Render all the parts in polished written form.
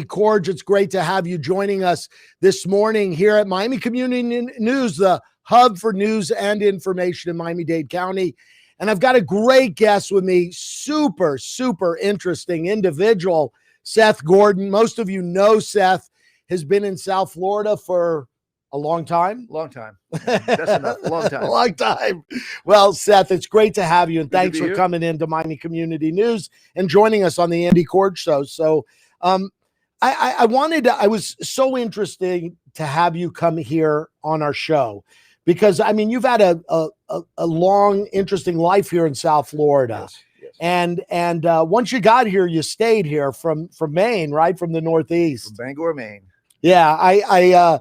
Korge, it's great to have you joining us this morning here at Miami Community News, the hub for news and information in Miami-Dade County. And I've got a great guest with me, super, super interesting individual, Seth Gordon. Most of you know Seth has been in South Florida for a long time. Long time. That's enough. Long time. Long time. Well, Seth, it's great to have you, and Good thanks for coming into Miami Community News and joining us on the Andy Korge Show. So, I was so interested to have you come here on our show because, I mean, you've had a long, interesting life here in South Florida. Yes. And once you got here, you stayed here from Maine, right? From the Northeast. From Bangor, Maine. Yeah.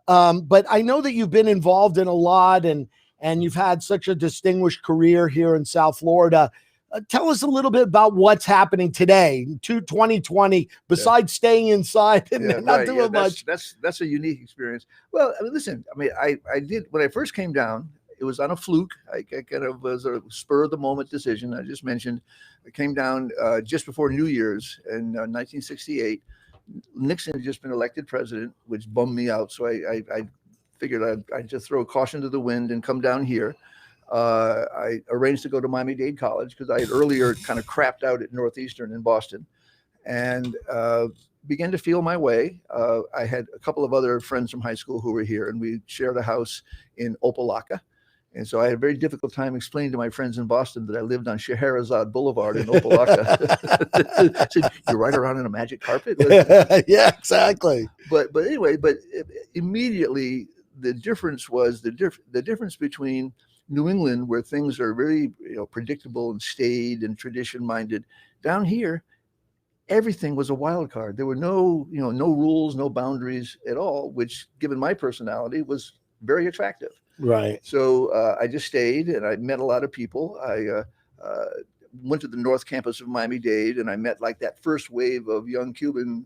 But I know that you've been involved in a lot and you've had such a distinguished career here in South Florida. Tell us a little bit about what's happening today, 2020, besides staying inside and not doing much. That's a unique experience. Well, I mean, listen, I did, when I first came down, it was on a fluke. I kind of was a spur of the moment decision. I just mentioned, I came down just before New Year's in 1968. Nixon had just been elected president, which bummed me out. So I figured I'd just throw caution to the wind and come down here. I arranged to go to Miami-Dade College because I had earlier kind of crapped out at Northeastern in Boston and began to feel my way. I had a couple of other friends from high school who were here, and we shared a house in Opelika. And so I had a very difficult time explaining to my friends in Boston that I lived on Scheherazade Boulevard in Opelika. Said, "You're right around in a magic carpet?" Yeah, exactly. But anyway, immediately the difference was the difference between New England, where things are very predictable and staid and tradition minded. Down here, everything was a wild card. There were no rules, no boundaries at all, which, given my personality, was very attractive. Right. So I just stayed, and I met a lot of people. I went to the North Campus of Miami-Dade, and I met like that first wave of young Cuban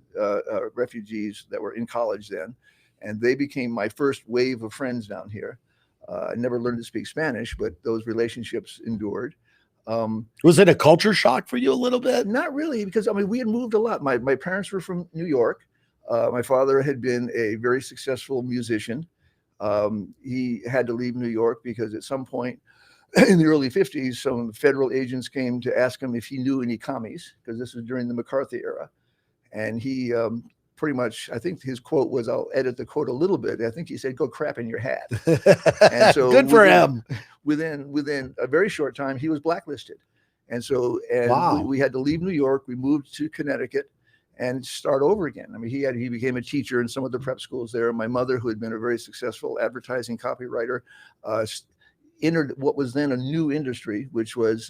refugees that were in college then, and they became my first wave of friends down here. I never learned to speak Spanish, but those relationships endured. Was it a culture shock for you a little bit? Not really, because we had moved a lot. My parents were from New York. My father had been a very successful musician. He had to leave New York because at some point in the early 50s, some federal agents came to ask him if he knew any commies, because this was during the McCarthy era. And he pretty much, I think his quote was, I'll edit the quote a little bit. I think he said, "Go crap in your hat." And so good for him. Within a very short time, he was blacklisted. And so, wow. we had to leave New York. We moved to Connecticut and start over again. He became a teacher in some of the prep schools there. My mother, who had been a very successful advertising copywriter, entered what was then a new industry, which was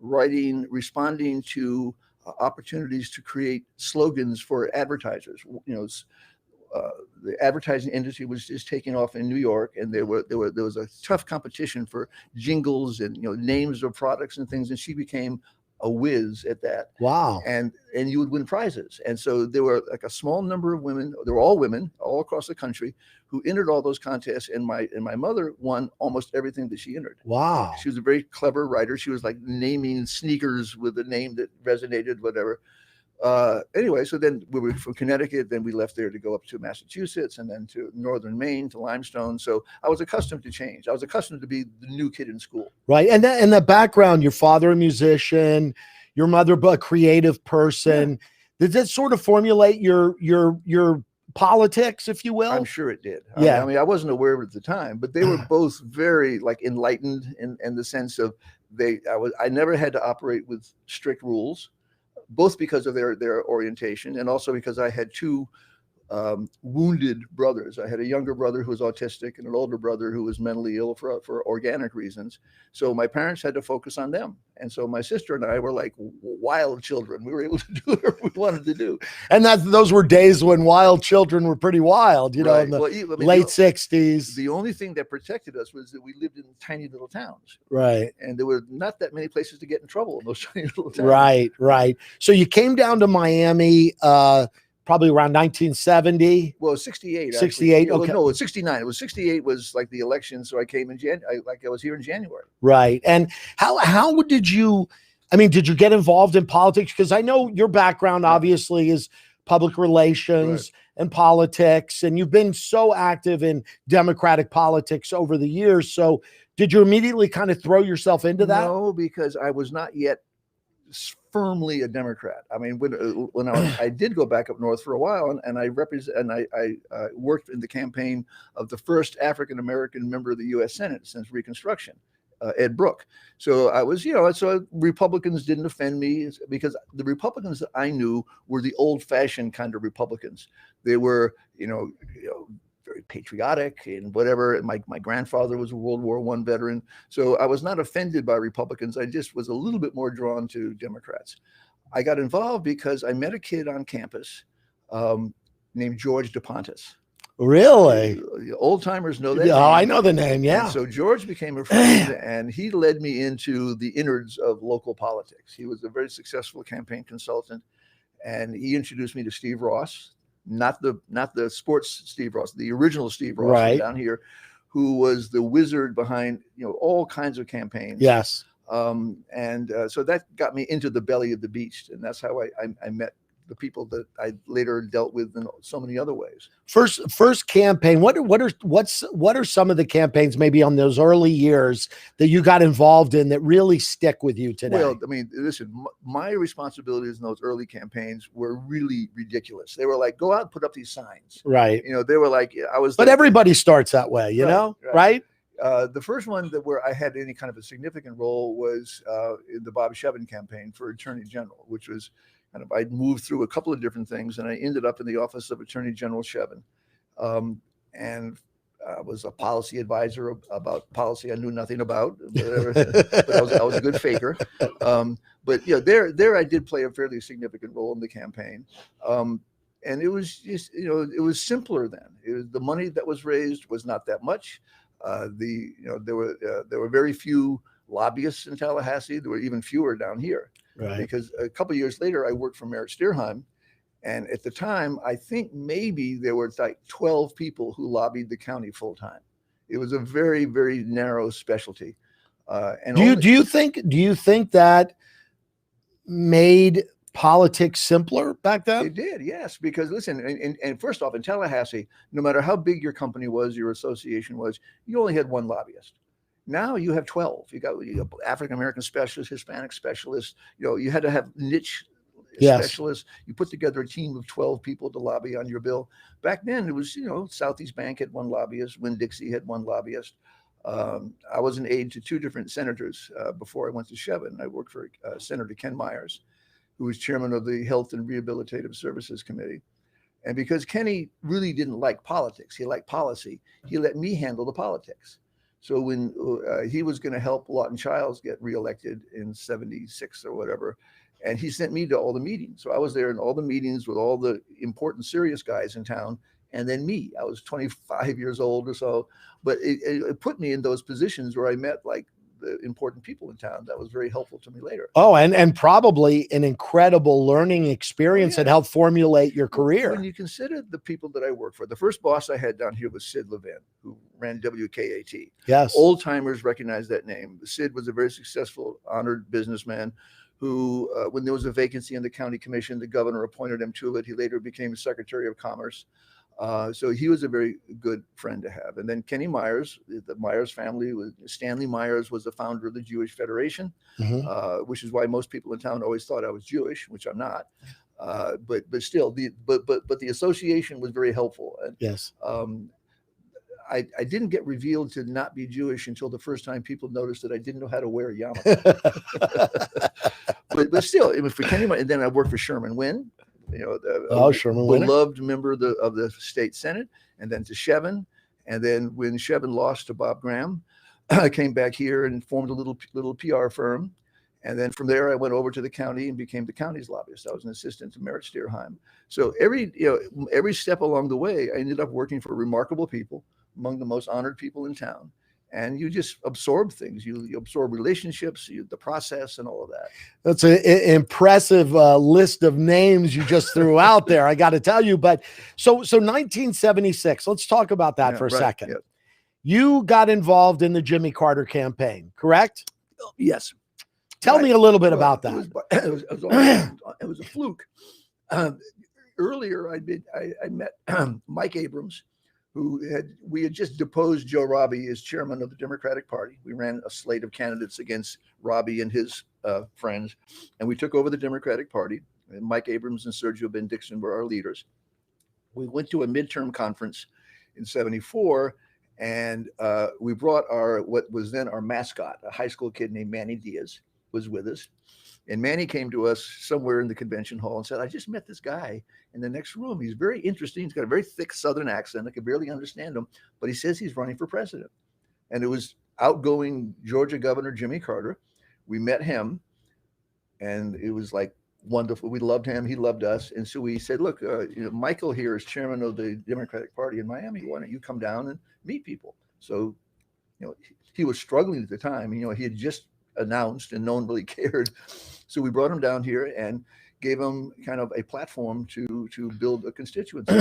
responding to opportunities to create slogans for advertisers. The advertising industry was just taking off in New York, and there was a tough competition for jingles and names of products and things. And she became a whiz at that. Wow. And you would win prizes. And so there were like a small number of women, they were all women all across the country, who entered all those contests. And my mother won almost everything that she entered. Wow. She was a very clever writer. She was like naming sneakers with a name that resonated, whatever. Anyway, so then we were from Connecticut, then we left there to go up to Massachusetts and then to northern Maine, to Limestone. So I was accustomed to change. I was accustomed to be the new kid in school. Right. And the background, your father a musician, your mother a creative person. Yeah. Did that sort of formulate your politics, if you will? I'm sure it did. Yeah. I wasn't aware of it at the time, but they were both very enlightened in the sense of I never had to operate with strict rules, both because of their orientation and also because I had two wounded brothers. I had a younger brother who was autistic and an older brother who was mentally ill for organic reasons. So my parents had to focus on them. And so my sister and I were like wild children. We were able to do whatever we wanted to do. And those were days when wild children were pretty wild, right. in the late 60s. The only thing that protected us was that we lived in tiny little towns. Right. And there were not that many places to get in trouble in those tiny little towns. Right. So you came down to Miami probably around 1970. Well, 68. 68. Okay. No, it was 69. It was 68 was like the election. So I came in I was here in January. Right. And how did you get involved in politics? Because I know your background obviously is public relations and politics, and you've been so active in Democratic politics over the years. So did you immediately kind of throw yourself into that? No, because I was not yet firmly a Democrat. I mean, when I did go back up north for a while, and I worked in the campaign of the first African American member of the U.S. Senate since Reconstruction, Ed Brooke. So I was, so Republicans didn't offend me because the Republicans that I knew were the old-fashioned kind of Republicans. They were, very patriotic and whatever. My grandfather was a World War I veteran. So I was not offended by Republicans. I just was a little bit more drawn to Democrats. I got involved because I met a kid on campus named George DePontis. Really? Old timers know that. Yeah, I know the name. Yeah. And so George became a friend, and he led me into the innards of local politics. He was a very successful campaign consultant, and he introduced me to Steve Ross, not the sports Steve Ross, the original Steve Ross from down here, who was the wizard behind all kinds of campaigns. Yes. So that got me into the belly of the beast, and that's how I met the people that I later dealt with in so many other ways. First campaign. What are some of the campaigns maybe on those early years that you got involved in that really stick with you today? Well, I mean, listen, my responsibilities in those early campaigns were really ridiculous. They were like, go out and put up these signs. Right. They were like, But everybody starts that way, you know, right? The first one where I had any kind of a significant role was in the Bob Shevin campaign for Attorney General, which was I'd moved through a couple of different things, and I ended up in the office of Attorney General Shevin, and I was a policy advisor about policy I knew nothing about, but I was a good faker. But there I did play a fairly significant role in the campaign, and it was just it was simpler then. The money that was raised was not that much. There were very few lobbyists in Tallahassee. There were even fewer down here. Right. Because a couple of years later, I worked for Merritt Steerheim. And at the time, I think maybe there were like 12 people who lobbied the county full time. It was a very, very narrow specialty. And do you think that made politics simpler back then? It did, yes. Because listen, and first off, in Tallahassee, no matter how big your company was, your association was, you only had one lobbyist. Now you have 12. You got African-American specialists, Hispanic specialists. You had to have niche specialists. You put together a team of 12 people to lobby on your bill. Back then, it was, Southeast Bank had one lobbyist. Winn-Dixie had one lobbyist. I was an aide to two different senators before I went to Shevin. I worked for Senator Ken Myers, who was chairman of the Health and Rehabilitative Services Committee. And because Kenny really didn't like politics, he liked policy, he let me handle the politics. So when he was going to help Lawton Childs get reelected in 76 or whatever, and he sent me to all the meetings. So I was there in all the meetings with all the important, serious guys in town. And then me, I was 25 years old or so, but it put me in those positions where I met like the important people in town. That was very helpful to me later. Oh, and probably an incredible learning experience that helped formulate your career. When you consider the people that I worked for, the first boss I had down here was Sid Levin, who ran WKAT. Yes. Old timers recognize that name. Sid was a very successful, honored businessman who, when there was a vacancy in the county commission, the governor appointed him to it. He later became Secretary of Commerce. So he was a very good friend to have. And then Kenny Myers, the Myers family, Stanley Myers was the founder of the Jewish Federation, which is why most people in town always thought I was Jewish, which I'm not. But still, the association was very helpful. And, yes. I didn't get revealed to not be Jewish until the first time people noticed that I didn't know how to wear a yarmulke. but still, for Kenny, and then I worked for Sherman Wynn. Sherman beloved member of the state Senate, and then to Shevin. And then when Shevin lost to Bob Graham, I came back here and formed a little PR firm. And then from there, I went over to the county and became the county's lobbyist. I was an assistant to Merritt Steerheim. So every step along the way, I ended up working for remarkable people, among the most honored people in town. And you just absorb things. You absorb relationships, the process, and all of that. That's an impressive list of names you just threw out there, I got to tell you. But so 1976, let's talk about that for a second. Yeah. You got involved in the Jimmy Carter campaign, correct? Yes. Tell me a little bit about that. It was a fluke. earlier I met Mike Abrams, we had just deposed Joe Robbie as chairman of the Democratic Party. We ran a slate of candidates against Robbie and his friends, and we took over the Democratic Party. And Mike Abrams and Sergio Ben Dixon were our leaders. We went to a midterm conference in '74, and we brought what was then our mascot, a high school kid named Manny Diaz, was with us. And Manny came to us somewhere in the convention hall and said, I just met this guy in the next room. He's very interesting. He's got a very thick Southern accent. I could barely understand him, but he says he's running for president. And it was outgoing Georgia Governor Jimmy Carter. We met him, and it was like wonderful. We loved him. He loved us. And so we said, look, Michael here is chairman of the Democratic Party in Miami. Why don't you come down and meet people? So, he was struggling at the time. He had just announced and no one really cared. So we brought him down here and gave him kind of a platform to build a constituency.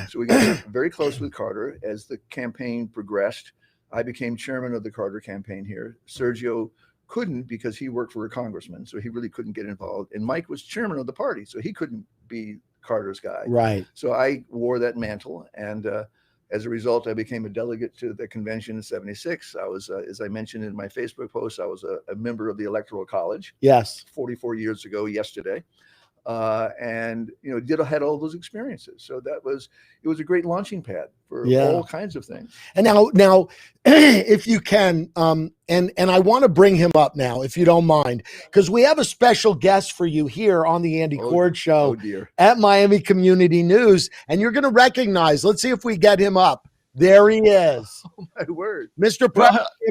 So we got very close with Carter. As the campaign progressed, I became chairman of the Carter campaign here. Sergio couldn't because he worked for a congressman, so he really couldn't get involved. And Mike was chairman of the party, so he couldn't be Carter's guy. Right. So I wore that mantle, and as a result, I became a delegate to the convention in '76. I was, as I mentioned in my Facebook post, I was a member of the Electoral College. Yes. 44 years ago yesterday. And had all those experiences. So it was a great launching pad for all kinds of things. And now, if you can, and I want to bring him up now, if you don't mind, because we have a special guest for you here on the Andy Korge Show at Miami Community News, and you're going to recognize. Let's see if we get him up. There he is. Oh my word, Mr.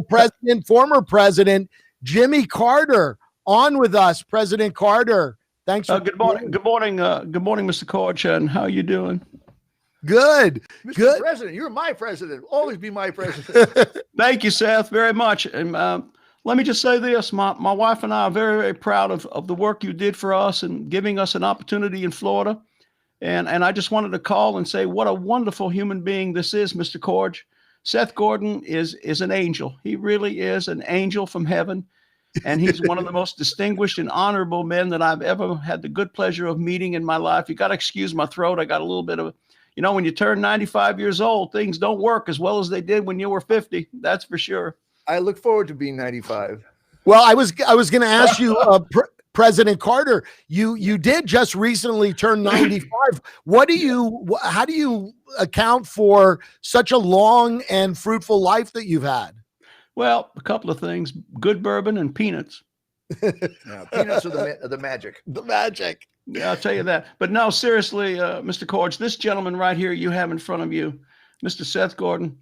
President, former President Jimmy Carter, on with us. President Carter. Thanks for good morning. Good morning, Mr. Korge, and how you doing? Good. Mr. Good. President, you're my president. Always be my president. Thank you, Seth, very much. And let me just say this: my wife and I are very, very proud of the work you did for us and giving us an opportunity in Florida. And I just wanted to call and say what a wonderful human being this is, Mr. Korge. Seth Gordon is an angel. He really is an angel from heaven. And he's one of the most distinguished and honorable men that I've ever had the good pleasure of meeting in my life. You got to excuse my throat. I got a little bit of, when you turn 95 years old, things don't work as well as they did when you were 50. That's for sure. I look forward to being 95. Well, I was going to ask you, President Carter, you did just recently turn 95. How do you account for such a long and fruitful life that you've had? Well, a couple of things: good bourbon and peanuts. Peanuts are the magic. The magic. Yeah, I'll tell you that. But no, seriously, Mr. Korge, this gentleman right here you have in front of you, Mr. Seth Gordon,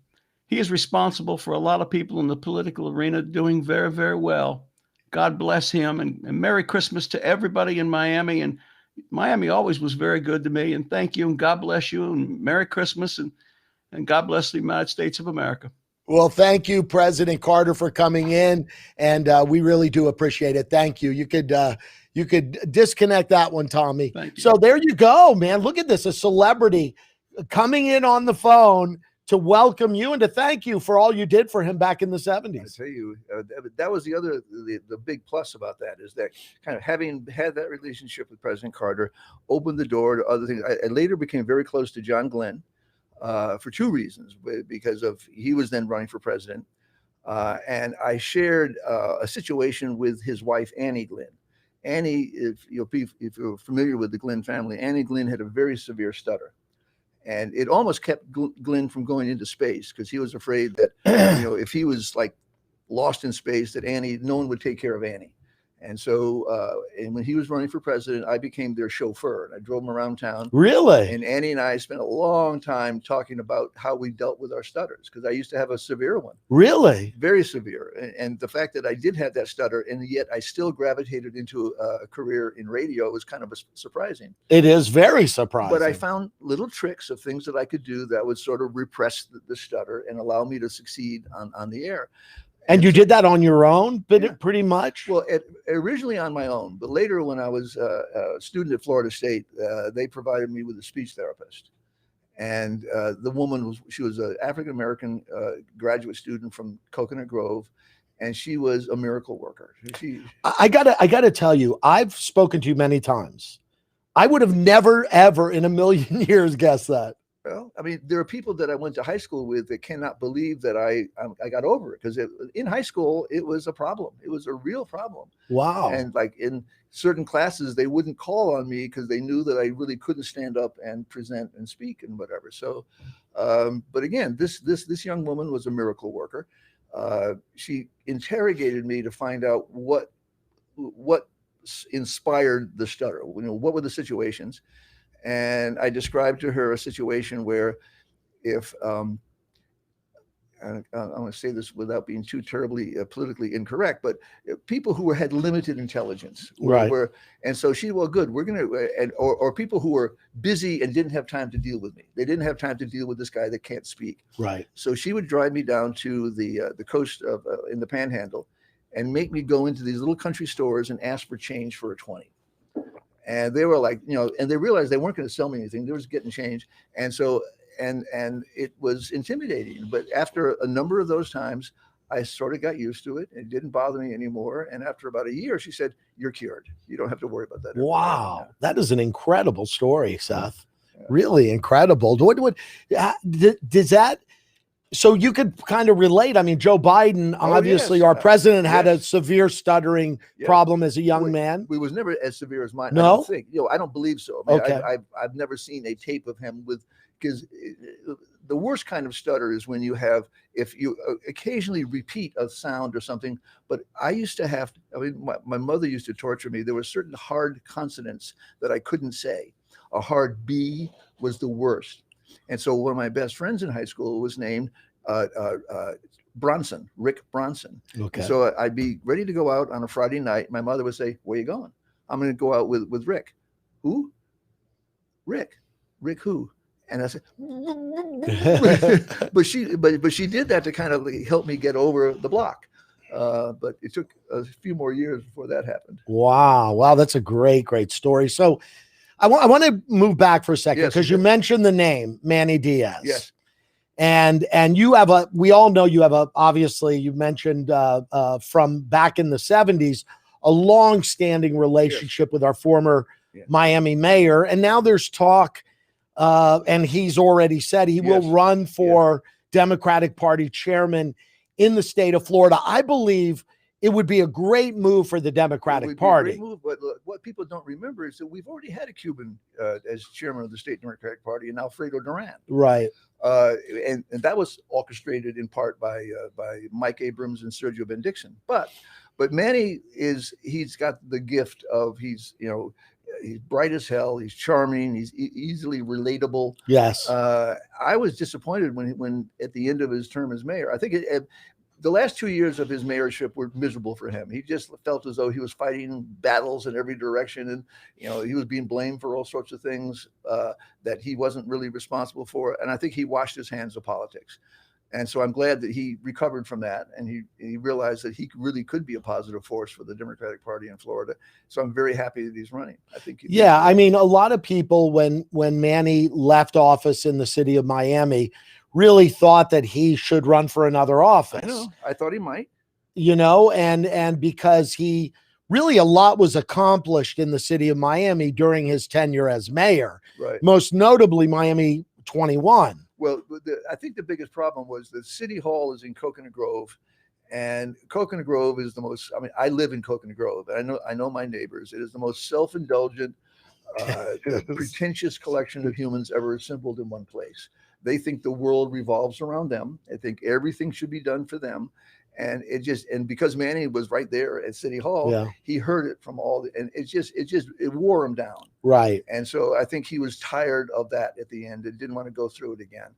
he is responsible for a lot of people in the political arena doing very, very well. God bless him, and Merry Christmas to everybody in Miami. And Miami always was very good to me. And thank you, and God bless you, and Merry Christmas, and God bless the United States of America. Well, thank you, President Carter, for coming in, and we really do appreciate it. Thank you. You could disconnect that one, Tommy. Thank you. So there you go, man. Look at this, a celebrity coming in on the phone to welcome you and to thank you for all you did for him back in the 70s. I tell you, that was the big plus about that, is that kind of having had that relationship with President Carter opened the door to other things. I later became very close to John Glenn. For two reasons, because he was then running for president, and I shared a situation with his wife Annie Glenn. Annie, if you're familiar with the Glenn family, Annie Glenn had a very severe stutter, and it almost kept Glenn from going into space because he was afraid that if he was like lost in space, that no one would take care of Annie. And so, and when he was running for president, I became their chauffeur, and I drove him around town. Really? And Annie and I spent a long time talking about how we dealt with our stutters, because I used to have a severe one. Really? Very severe. And the fact that I did have that stutter, and yet I still gravitated into a career in radio, was kind of surprising. It is very surprising. But I found little tricks of things that I could do that would sort of repress the stutter and allow me to succeed on the air. And you did that on your own, pretty much? Well, originally on my own, but later when I was a student at Florida State, they provided me with a speech therapist. And the woman was an African-American graduate student from Coconut Grove, and she was a miracle worker. I gotta tell you, I've spoken to you many times. I would have never, ever in a million years guessed that. Well, I mean, there are people that I went to high school with that cannot believe that I got over it, because in high school it was a problem. It was a real problem. Wow. And like in certain classes, they wouldn't call on me because they knew that I really couldn't stand up and present and speak and whatever. So, but again, this young woman was a miracle worker. She interrogated me to find out what inspired the stutter. You know, what were the situations? And I described to her a situation where if, and I'm going to say this without being too terribly politically incorrect, but people who had limited intelligence, right? And so she, well, good, we're going to, or people who were busy and didn't have time to deal with me. They didn't have time to deal with this guy that can't speak. Right. So she would drive me down to the coast of in the Panhandle, and make me go into these little country stores and ask for change for a 20. And they were like, you know, and they realized they weren't going to sell me anything. They were just getting change. And so, and it was intimidating. But after a number of those times, I sort of got used to it. It didn't bother me anymore. And after about a year, she said, "You're cured. You don't have to worry about that." Wow. That is an incredible story, Seth. Yeah. Really incredible. Does that, so you could kind of relate. I mean, Joe Biden, obviously, our president, had a severe stuttering problem as a young man. We was never as severe as mine. No, I don't think. You know, I don't believe so. I mean, okay. I've never seen a tape of him with, because the worst kind of stutter is when you have, if you occasionally repeat a sound or something. But I used to have, I mean, my mother used to torture me. There were certain hard consonants that I couldn't say. A hard B was the worst. And so one of my best friends in high school was named Bronson, Rick Bronson. Okay. And so I'd be ready to go out on a Friday night. My mother would say, "Where are you going?" "I'm going to go out with Rick." "Who?" "Rick." "Rick who?" And I said, but she did that to kind of help me get over the block. But it took a few more years before that happened. Wow. That's a great story. So I want to move back for a second, because you mentioned the name Manny Diaz. Yes. And you have we all know you have obviously you mentioned from back in the 70s, a long-standing relationship with our former Miami mayor. And now there's talk, and he's already said he will run for Democratic Party chairman in the state of Florida. I believe it would be a great move for the Democratic Party. Great move, but what people don't remember is that we've already had a Cuban as chairman of the state Democratic Party, and Alfredo Duran. Right. And that was orchestrated in part by Mike Abrams and Sergio Ben-Dixon. But Manny he's got the gift of, he's bright as hell. He's charming. He's easily relatable. Yes. I was disappointed when at the end of his term as mayor, I think the last 2 years of his mayorship were miserable for him. He just felt as though he was fighting battles in every direction, and he was being blamed for all sorts of things that he wasn't really responsible for. And I think he washed his hands of politics. And so I'm glad that he recovered from that, and he realized that he really could be a positive force for the Democratic Party in Florida. So I'm very happy that he's running. I think. I mean, a lot of people when Manny left office in the city of Miami really thought that he should run for another office. I know. I thought he might. And because he really, a lot was accomplished in the city of Miami during his tenure as mayor. Right. Most notably Miami 21. Well, I think the biggest problem was that City Hall is in Coconut Grove, and Coconut Grove is the most, I mean, I live in Coconut Grove, and I know my neighbors. It is the most self-indulgent, pretentious collection of humans ever assembled in one place. They think the world revolves around them. They think everything should be done for them. And and because Manny was right there at City Hall, he heard it from and it wore him down. Right. And so I think he was tired of that at the end and didn't want to go through it again.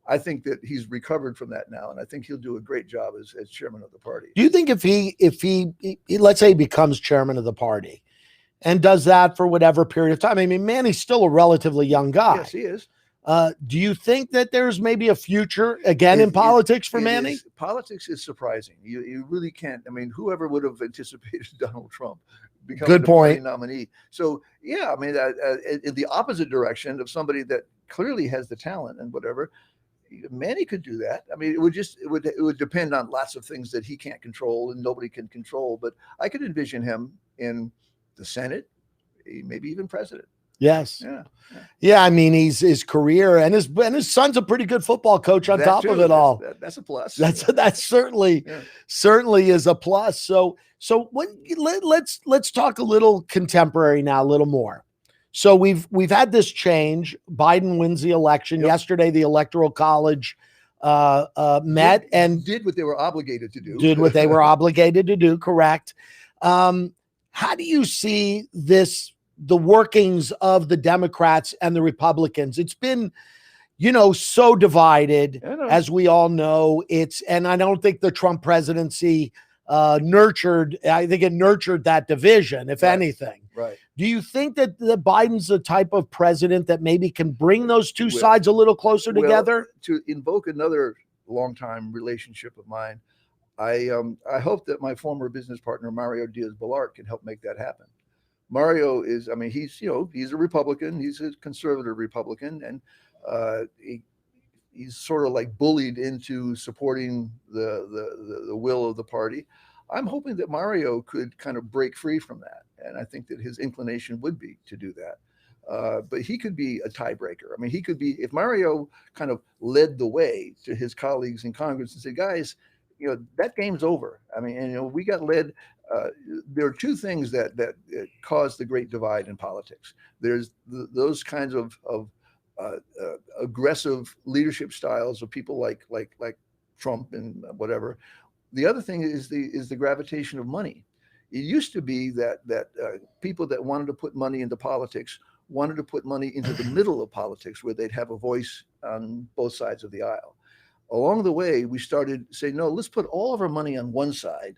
I think that he's recovered from that now, and I think he'll do a great job as chairman of the party. Do you think if he let's say he becomes chairman of the party and does that for whatever period of time? I mean, Manny's still a relatively young guy. Yes, he is. Do you think that there's maybe a future again in politics for Manny? Politics is surprising. You really can't. I mean, whoever would have anticipated Donald Trump becoming the party nominee? So yeah, I mean, in the opposite direction of somebody that clearly has the talent and whatever, Manny could do that. I mean, it would depend on lots of things that he can't control and nobody can control. But I could envision him in the Senate, maybe even president. Yes. Yeah. Yeah, I mean, his career and his son's a pretty good football coach on That top too. of it all. That's a plus. That's certainly Yeah. certainly is a plus. So let's talk a little contemporary now, a little more. So we've had this change. Biden wins the election. Yep. Yesterday, the Electoral College met and did what they were obligated to do. Did what they were obligated to do. Correct. How do you see the workings of the Democrats and the Republicans? It's been, so divided, as we all know. And I don't think the Trump presidency nurtured that division, if anything. Right. Do you think that Biden's the type of president that maybe can bring those two sides a little closer together? To invoke another longtime relationship of mine, I hope that my former business partner, Mario Diaz-Balart, can help make that happen. Mario is, he's a Republican. He's a conservative Republican, and he's sort of like bullied into supporting the will of the party. I'm hoping that Mario could kind of break free from that, and I think that his inclination would be to do that. But he could be a tiebreaker. I mean, he could be, if Mario kind of led the way to his colleagues in Congress and said, guys, that game's over. I mean, we got led. There are two things that cause the great divide in politics. There's those kinds of aggressive leadership styles of people like Trump and whatever. The other thing is the gravitation of money. It used to be that people that wanted to put money into politics wanted to put money into the middle of politics, where they'd have a voice on both sides of the aisle. Along the way, we started saying, no, let's put all of our money on one side.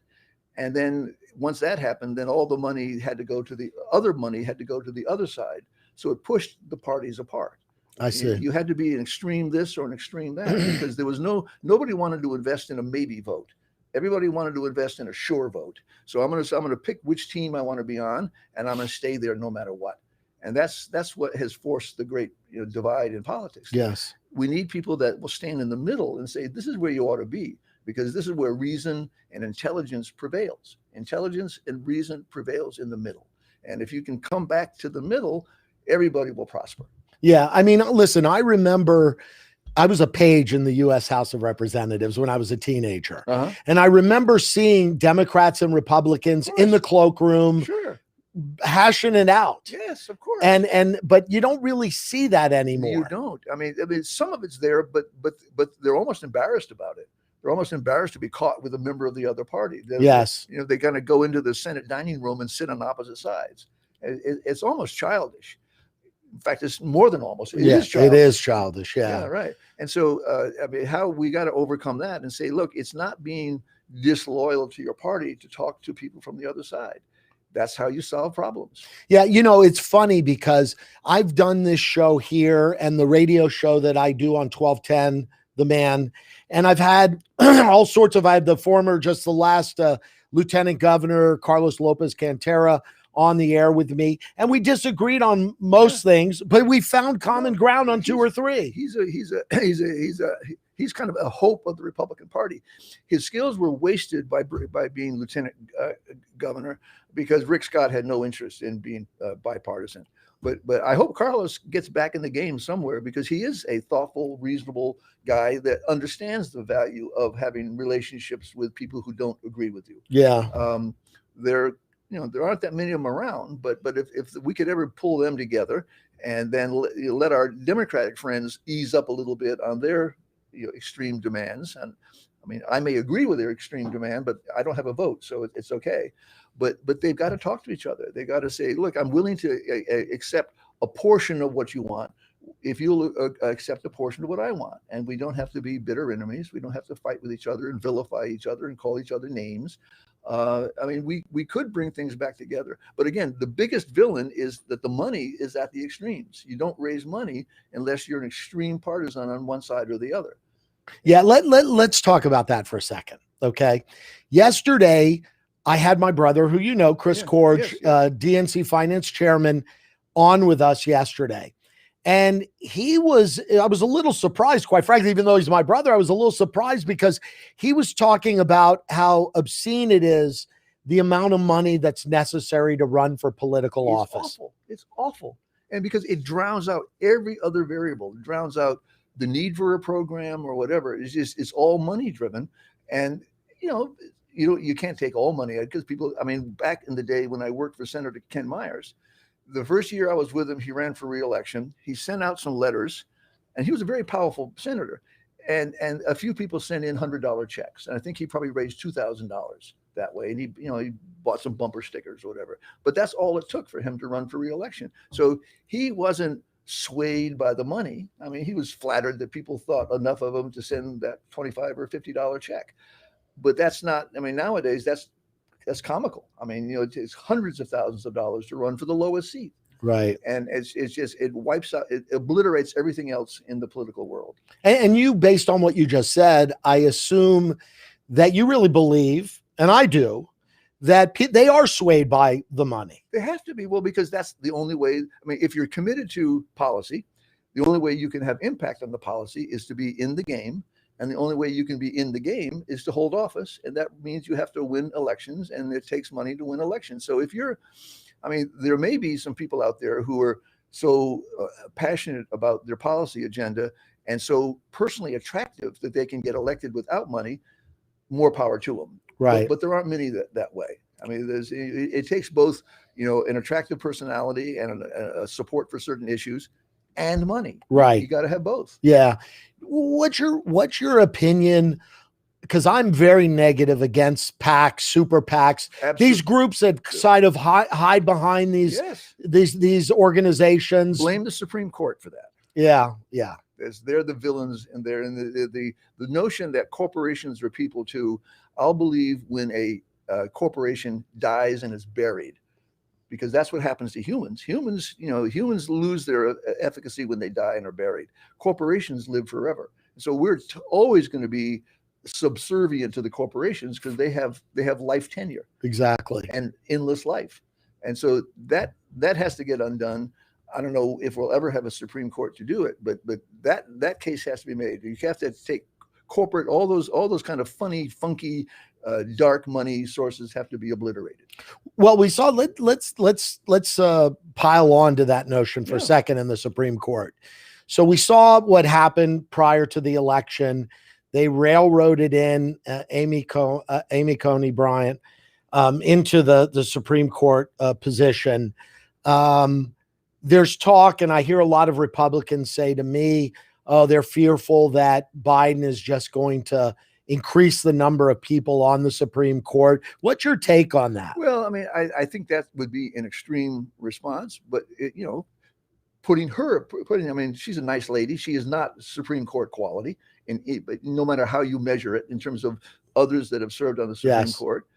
And then once that happened, then all the money had to go to the other side. So it pushed the parties apart. I see. You had to be an extreme this or an extreme that, because there was nobody wanted to invest in a maybe vote. Everybody wanted to invest in a sure vote. So I'm going to pick which team I want to be on, and I'm going to stay there no matter what. And that's what has forced the great divide in politics. Yes. We need people that will stand in the middle and say, this is where you ought to be, because this is where reason and intelligence prevails. Intelligence and reason prevails in the middle. And if you can come back to the middle, everybody will prosper. Yeah. I mean, listen, I remember I was a page in the U.S. House of Representatives when I was a teenager. Uh-huh. And I remember seeing Democrats and Republicans in the cloakroom. Sure. Hashing it out. Yes, of course. But you don't really see that anymore. You don't. I mean, some of it's there, but they're almost embarrassed about it. They're almost embarrassed to be caught with a member of the other party. Yes. They kind of go into the Senate dining room and sit on opposite sides. It's almost childish. In fact, it's more than almost. It is childish. It is childish. Yeah. Yeah, right. And so, how we got to overcome that and say, look, it's not being disloyal to your party to talk to people from the other side. That's how you solve problems. Yeah. It's funny because I've done this show here and the radio show that I do on 1210, The Man. And I've had all sorts of, I had the last Lieutenant Governor, Carlos Lopez Cantera, on the air with me. And we disagreed on most things, but we found common ground on two or three. He's kind of a hope of the Republican Party. His skills were wasted by being Lieutenant Governor, because Rick Scott had no interest in being bipartisan. But I hope Carlos gets back in the game somewhere, because he is a thoughtful, reasonable guy that understands the value of having relationships with people who don't agree with you. Yeah. There aren't that many of them around, but if we could ever pull them together and then let our Democratic friends ease up a little bit on their extreme demands. And I mean, I may agree with their extreme demand, but I don't have a vote, so it's okay. But they've got to talk to each other. They got to say, look, I'm willing to accept a portion of what you want if you'll accept a portion of what I want. And we don't have to be bitter enemies. We don't have to fight with each other and vilify each other and call each other names. I mean, we could bring things back together. But again, the biggest villain is that the money is at the extremes. You don't raise money unless you're an extreme partisan on one side or the other. Yeah, let's talk about that for a second. Okay. Yesterday, I had my brother, who Chris Korge, DNC finance chairman, on with us yesterday. And I was a little surprised, quite frankly, even though he's my brother, I was a little surprised because he was talking about how obscene it is, the amount of money that's necessary to run for political office. Awful. It's awful. And because it drowns out every other variable, it drowns out the need for a program or whatever. It's all money driven. And, you can't take all money because people, I mean, back in the day when I worked for Senator Ken Myers, the first year I was with him, he ran for re-election. He sent out some letters, and he was a very powerful senator. And a few people sent in $100 checks. And I think he probably raised $2,000 that way. And he bought some bumper stickers or whatever. But that's all it took for him to run for re-election. So he wasn't swayed by the money. I mean, he was flattered that people thought enough of him to send that $25 or $50 check. But that's not, I mean, nowadays that's comical. I mean, it's hundreds of thousands of dollars to run for the lowest seat. Right. And it's just, it wipes out, it obliterates everything else in the political world. And you, based on what you just said, I assume that you really believe, and I do, that they are swayed by the money. They have to be. Well, because that's the only way. I mean, if you're committed to policy, the only way you can have impact on the policy is to be in the game. And the only way you can be in the game is to hold office. And that means you have to win elections, and it takes money to win elections. So there may be some people out there who are so passionate about their policy agenda and so personally attractive that they can get elected without money. More power to them. Right. But there aren't many that way. I mean, it takes both, an attractive personality and a support for certain issues and money. Right. You got to have both. Yeah. What's your opinion? Because I'm very negative against PACs, super PACs, Absolutely. These groups that kind of hide behind these organizations. Blame the Supreme Court for that. Yeah. Yeah. They're the villains, and they're in the notion that corporations are people too. I'll believe when a corporation dies and is buried, because that's what happens to humans. Humans lose their efficacy when they die and are buried. Corporations live forever. So we're always going to be subservient to the corporations because they have life tenure. Exactly. And endless life. And so that has to get undone. I don't know if we'll ever have a Supreme Court to do it, but that case has to be made. You have to take corporate, all those kind of funny, funky, dark money sources have to be obliterated. Well, we saw. Let's pile on to that notion for a second in the Supreme Court. So we saw what happened prior to the election. They railroaded in Amy Coney Bryant into the Supreme Court position. There's talk, and I hear a lot of Republicans say to me, oh, they're fearful that Biden is just going to increase the number of people on the Supreme Court. What's your take on that? Well, I mean, I think that would be an extreme response, but I mean, she's a nice lady. She is not Supreme Court quality, but no matter how you measure it in terms of others that have served on the Supreme Court.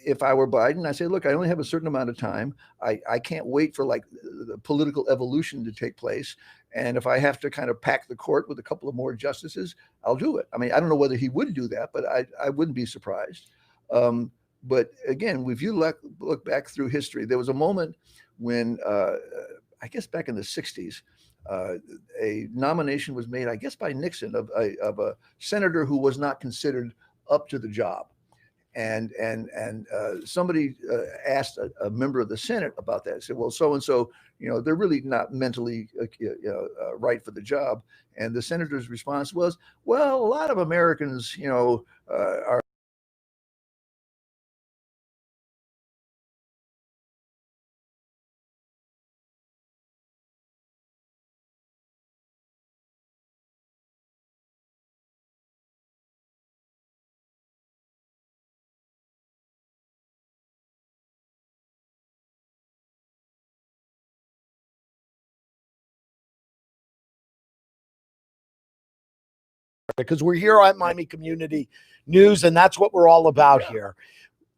If I were Biden, I say, look, I only have a certain amount of time. I can't wait for like the political evolution to take place. And if I have to kind of pack the court with a couple of more justices, I'll do it. I mean, I don't know whether he would do that, but I wouldn't be surprised. But again, if you look back through history, there was a moment when, I guess back in the 60s, a nomination was made, I guess by Nixon, of a senator who was not considered up to the job. And somebody asked a member of the Senate about that. I said, well, so-and-so, they're really not mentally right for the job. And the senator's response was, well, a lot of Americans, are because we're here at Miami Community News, and that's what we're all about here.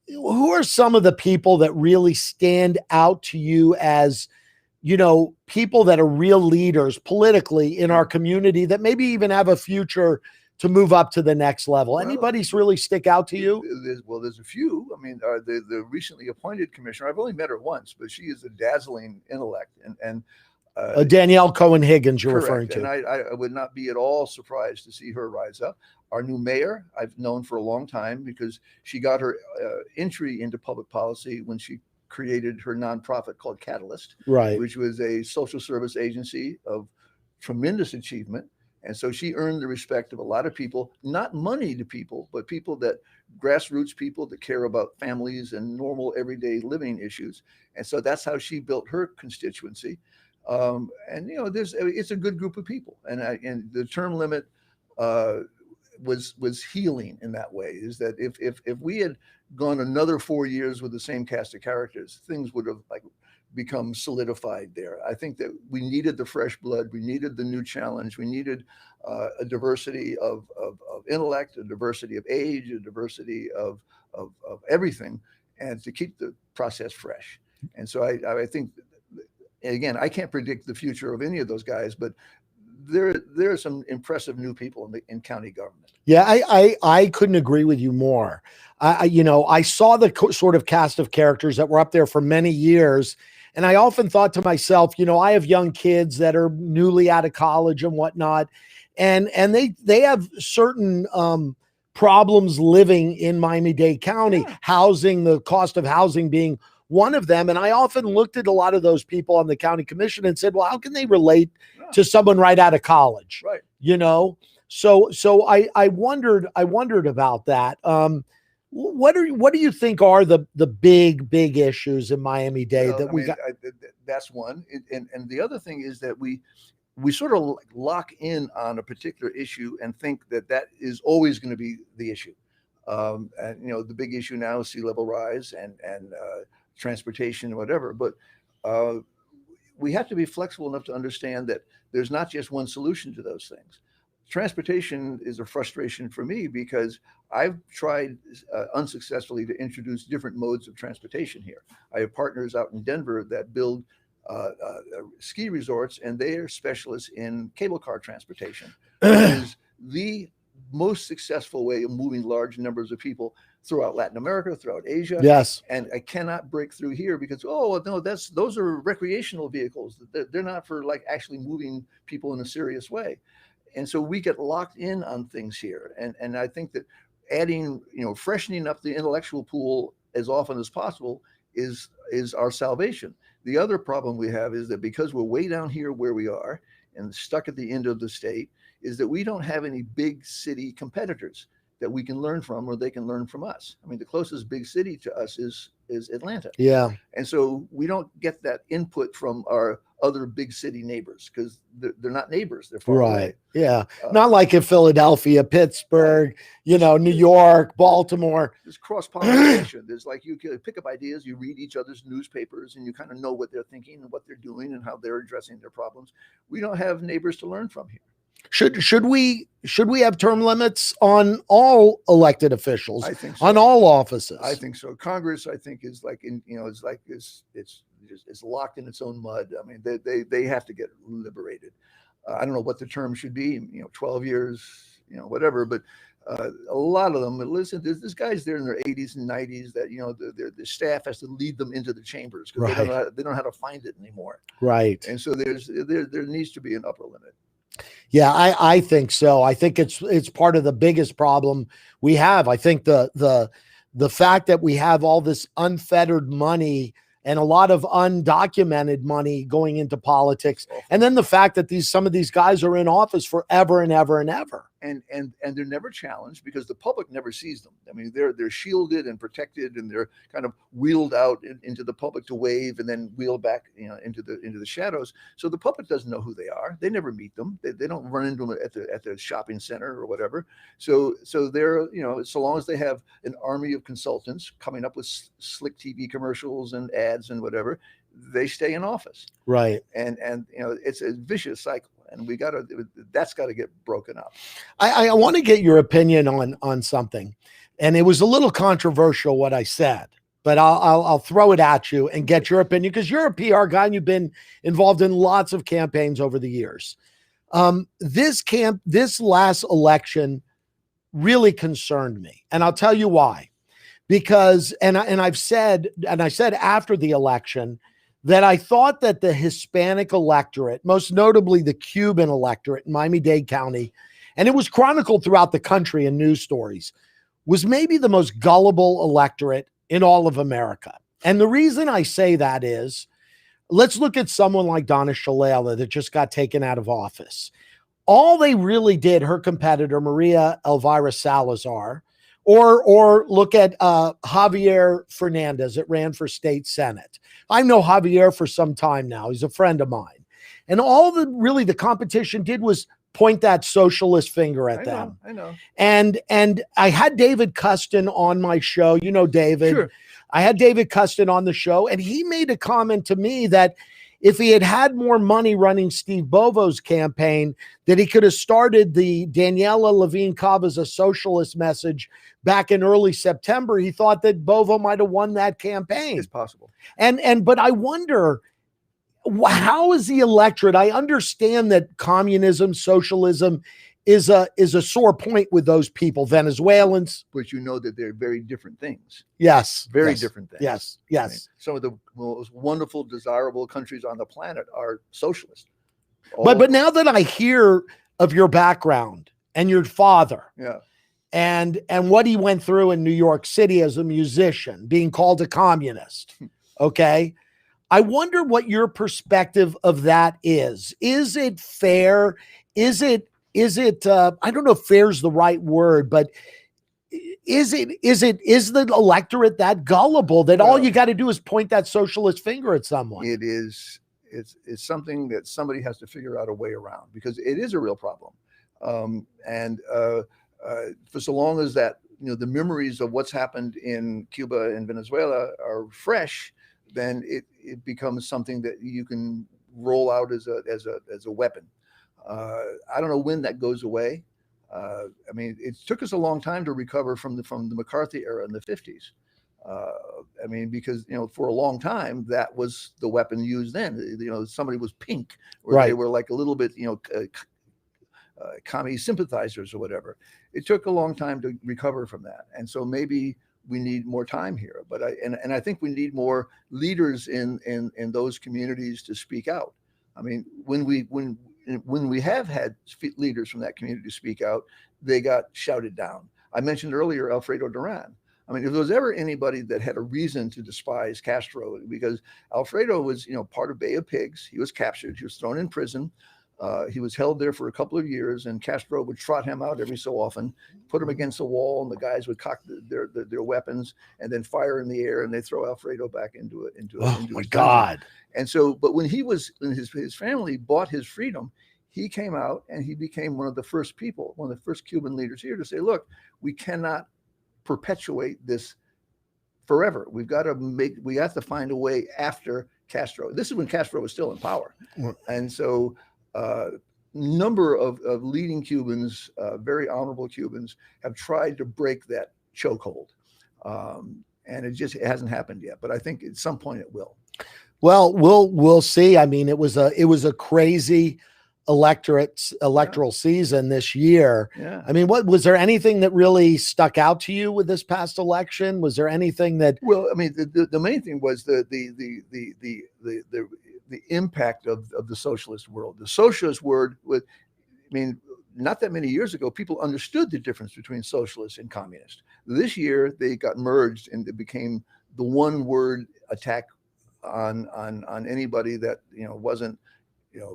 Who are some of the people that really stand out to you as, people that are real leaders politically in our community that maybe even have a future to move up to the next level? Anybody's really stick out to you? There's a few. I mean, the recently appointed commissioner, I've only met her once, but she is a dazzling intellect. And Danielle Cohen-Higgins you're correct. referring to. And I would not be at all surprised to see her rise up. Our new mayor, I've known for a long time because she got her entry into public policy when she created her nonprofit called Catalyst, Right. which was a social service agency of tremendous achievement. And so she earned the respect of a lot of people, not moneyed people, but people that grassroots people that care about families and normal everyday living issues. And so that's how she built her constituency. And it's a good group of people. And the term limit was healing in that way. Is that if we had gone another 4 years with the same cast of characters, things would have become solidified there. I think that we needed the fresh blood. We needed the new challenge. We needed a diversity of intellect, a diversity of age, a diversity of everything, and to keep the process fresh. And so I think, again, I can't predict the future of any of those guys, but there are some impressive new people in county government. Yeah, I couldn't agree with you more. I saw the sort of cast of characters that were up there for many years. And I often thought to myself, I have young kids that are newly out of college and whatnot. And they have certain problems living in Miami-Dade County, housing, the cost of housing being one of them. And I often looked at a lot of those people on the county commission and said, well, how can they relate to someone right out of college? Right. So I wondered about that. What do you think are the big issues in Miami-Dade that we got? That's one. And the other thing is that we sort of lock in on a particular issue and think that is always going to be the issue. And the big issue now is sea level rise and transportation and whatever. But we have to be flexible enough to understand that there's not just one solution to those things. Transportation is a frustration for me because I've tried unsuccessfully to introduce different modes of transportation here. I have partners out in Denver that build ski resorts, and they are specialists in cable car transportation. It is the most successful way of moving large numbers of people throughout Latin America, throughout Asia. Yes. And I cannot break through here because, no, those are recreational vehicles. They're not for actually moving people in a serious way. And so we get locked in on things here. And I think that adding, freshening up the intellectual pool as often as possible is our salvation. The other problem we have is that because we're way down here where we are and stuck at the end of the state, is that we don't have any big city competitors that we can learn from or they can learn from us. I mean, the closest big city to us is Atlanta. Yeah. And so we don't get that input from our other big city neighbors because they're not neighbors. They're far away. Yeah. Not like in Philadelphia, Pittsburgh, New York, Baltimore. There's cross-pollination. There's you can pick up ideas, you read each other's newspapers, and you kind of know what they're thinking and what they're doing and how they're addressing their problems. We don't have neighbors to learn from here. Should we have term limits on all elected officials? I think so. On all offices? I think so. Congress, I think, is it's locked in its own mud. I mean, they have to get liberated. I don't know what the term should be. 12 years, whatever. But a lot of them. Listen, there's guys there in their 80s and 90s that the staff has to lead them into the chambers because they don't know how to find it anymore. Right. And so there needs to be an upper limit. Yeah, I think so. I think it's part of the biggest problem we have. I think the fact that we have all this unfettered money and a lot of undocumented money going into politics, and then the fact that some of these guys are in office forever and ever and ever. And they're never challenged because the public never sees them. I mean, they're shielded and protected, and they're kind of wheeled out into the public to wave, and then wheeled back, into the shadows. So the public doesn't know who they are. They never meet them. They don't run into them at the shopping center or whatever. So they're so long as they have an army of consultants coming up with slick TV commercials and ads and whatever, they stay in office. Right. And it's a vicious cycle. And that's got to get broken up. I want to get your opinion on something. And it was a little controversial what I said, but I'll throw it at you and get your opinion because you're a PR guy and you've been involved in lots of campaigns over the years. This last election really concerned me. And I'll tell you why. Because, I said after the election, that I thought that the Hispanic electorate, most notably the Cuban electorate in Miami-Dade County, and it was chronicled throughout the country in news stories, was maybe the most gullible electorate in all of America. And the reason I say that is, let's look at someone like Donna Shalala that just got taken out of office. All they really did, her competitor, Maria Elvira Salazar, or look at Javier Fernandez that ran for state senate. I know Javier for some time now. He's a friend of mine. And all the competition did was point that socialist finger at them. I know. And I had David Custon on my show. You know David. Sure. I had David Custon on the show, and he made a comment to me that if he had more money running Steve Bovo's campaign, that he could have started the Daniela Levine Cava's a socialist message back in early September. He thought that Bovo might have won that campaign. It's possible. But I wonder, how is the electorate? I understand that communism, socialism is a sore point with those people, Venezuelans. But you know that they're very different things. Yes. Very different things. Yes. I mean, some of the most wonderful, desirable countries on the planet are socialist. But now that I hear of your background and your father, yeah, and what he went through in New York City as a musician, being called a communist, okay, I wonder what your perspective of that is. Is it fair? Is it I don't know if fair is the right word, but is the electorate that gullible that all you got to do is point that socialist finger at someone? It is. It's something that somebody has to figure out a way around, because it is a real problem. For so long as that, the memories of what's happened in Cuba and Venezuela are fresh, then it becomes something that you can roll out as a weapon. I don't know when that goes away. I mean, it took us a long time to recover from the McCarthy era in the 50s. I mean, because, for a long time, that was the weapon used then. Somebody was pink, or right. They were like a little bit, commie sympathizers or whatever. It took a long time to recover from that. And so maybe we need more time here. But I think we need more leaders in those communities to speak out. I mean, when we have had leaders from that community to speak out, they got shouted down. I mentioned earlier Alfredo Duran. I mean, if there was ever anybody that had a reason to despise Castro, because Alfredo was, part of Bay of Pigs. He was captured. He was thrown in prison. He was held there for a couple of years, and Castro would trot him out every so often, put him against the wall, and the guys would cock their weapons and then fire in the air, and they throw Alfredo back into my God. Dungeon. And so, but when his family bought his freedom, he came out and he became one of the first Cuban leaders here to say, look, we cannot perpetuate this forever. We have to find a way after Castro. This is when Castro was still in power. And so number of leading Cubans, very honorable Cubans, have tried to break that chokehold. And it hasn't happened yet, but I think at some point it will. Well, we'll see. I mean, it was a crazy electoral season this year. Yeah. I mean, was there anything that really stuck out to you with this past election? Was there anything that? Well, I mean, the main thing was the impact of the socialist world. The socialist word was, I mean, not that many years ago, people understood the difference between socialist and communist. This year, they got merged and it became the one word attack on anybody that wasn't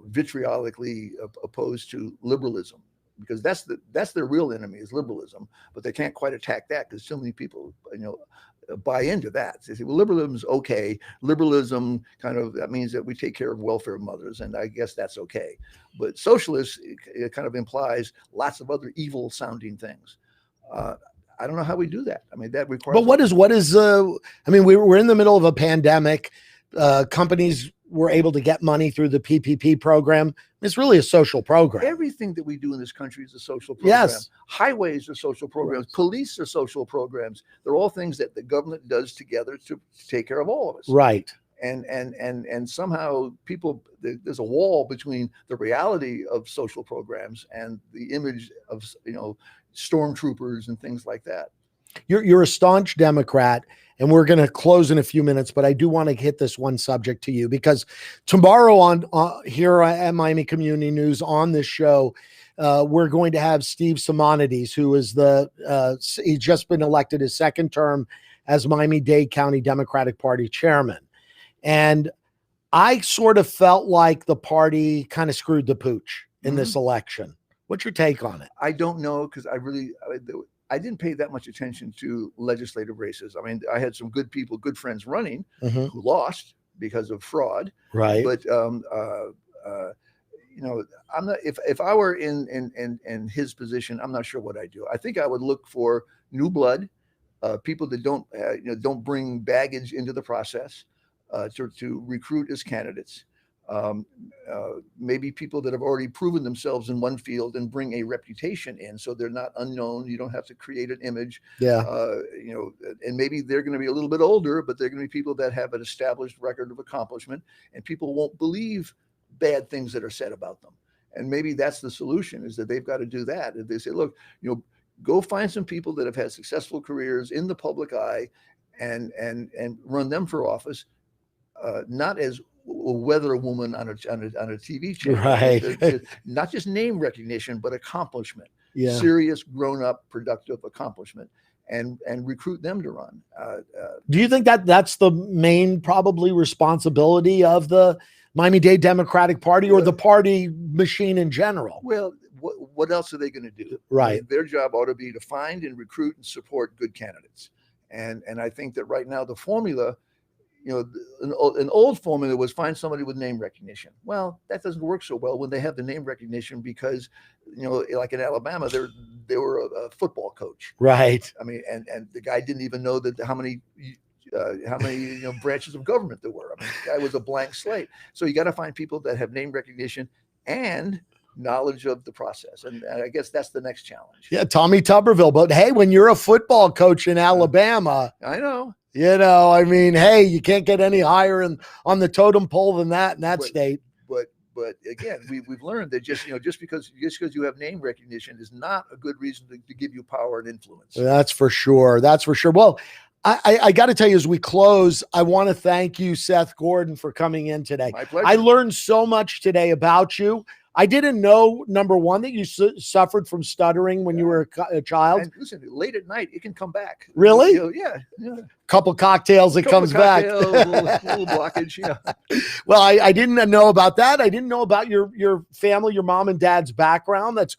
vitriolically opposed to liberalism, because that's their real enemy is liberalism. But they can't quite attack that because so many people buy into that. They say, well, liberalism's okay. Liberalism that means that we take care of welfare mothers, and I guess that's okay. But socialist, it kind of implies lots of other evil sounding things. I don't know how we do that. I mean, that requires. But what is I mean, we're in the middle of a pandemic. Companies were able to get money through the PPP program. It's really a social program. Everything that we do in this country is a social program. Yes. Highways are social programs. Right. Police are social programs. They're all things that the government does together to take care of all of us. Right. And somehow there's a wall between the reality of social programs and the image of, stormtroopers and things like that. You're a staunch Democrat, and we're going to close in a few minutes, but I do want to hit this one subject to you, because tomorrow on here at Miami Community News on this show, we're going to have Steve Simonides, who is he's just been elected his second term as Miami-Dade County Democratic Party chairman. And I sort of felt like the party kind of screwed the pooch in this election. What's your take on it? I don't know, because I didn't pay that much attention to legislative races. I mean, I had some good people, good friends running who lost because of fraud. Right. But you know, I'm not. If I were in his position, I'm not sure what I'd do. I think I would look for new blood, people that don't bring baggage into the process, to recruit as candidates. Maybe people that have already proven themselves in one field and bring a reputation in, so they're not unknown. You don't have to create an image. Yeah. And maybe they're going to be a little bit older, but they're going to be people that have an established record of accomplishment, and people won't believe bad things that are said about them. And maybe that's the solution, is that they've got to do that. If they say, look, go find some people that have had successful careers in the public eye, and run them for office, not as weather a woman on a TV channel, right? Not just name recognition, but accomplishment, Yeah. serious, grown-up, productive accomplishment, and recruit them to run. Do you think that that's the main probably responsibility of the Miami-Dade Democratic Party, or the party machine in general? Well, what else are they going to do? Right. I mean, their job ought to be to find and recruit and support good candidates. And I think that right now the formula, an old formula was find somebody with name recognition. Well, that doesn't work so well when they have the name recognition, because, like in Alabama, they were a football coach. Right. I mean, and the guy didn't even know that how many branches of government there were. I mean, the guy was a blank slate. So you got to find people that have name recognition and knowledge of the process. And I guess that's the next challenge. Yeah, Tommy Tuberville. But hey, when you're a football coach in Alabama, I know. I mean, hey, you can't get any higher on the totem pole than that in that state. But again, we've learned that just because you have name recognition is not a good reason to give you power and influence. That's for sure. That's for sure. Well, I got to tell you, as we close, I want to thank you, Seth Gordon, for coming in today. My pleasure. I learned so much today about you. I didn't know, number one, that you suffered from stuttering when you were a child. And listen, late at night, it can come back. Really? Yeah. Couple cocktails, it comes back. Little blockage, yeah. Well, I didn't know about that. I didn't know about your family, your mom and dad's background. That's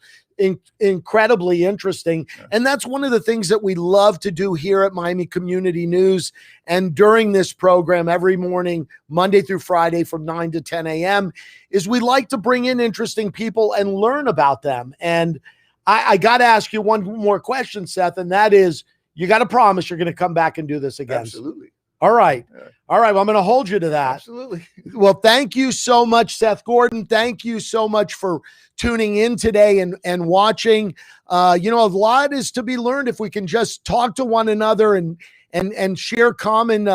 incredibly interesting. Yeah. And that's one of the things that we love to do here at Miami Community News. And during this program, every morning, Monday through Friday from 9 to 10 a.m., is we like to bring in interesting people and learn about them. And I got to ask you one more question, Seth, and that is, you got to promise you're going to come back and do this again. Absolutely. All right. Yeah. All right. Well, I'm going to hold you to that. Absolutely. Well, thank you so much, Seth Gordon. Thank you so much for tuning in today and watching. A lot is to be learned if we can just talk to one another and share common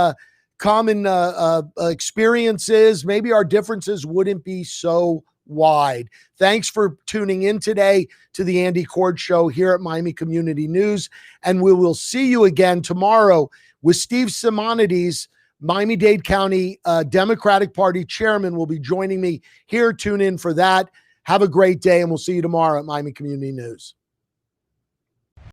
experiences. Maybe our differences wouldn't be so wide. Thanks for tuning in today to the Andy Korge Show here at Miami Community News. And we will see you again tomorrow with Steve Simonides, Miami-Dade County Democratic Party chairman, will be joining me here. Tune in for that. Have a great day, and we'll see you tomorrow at Miami Community News.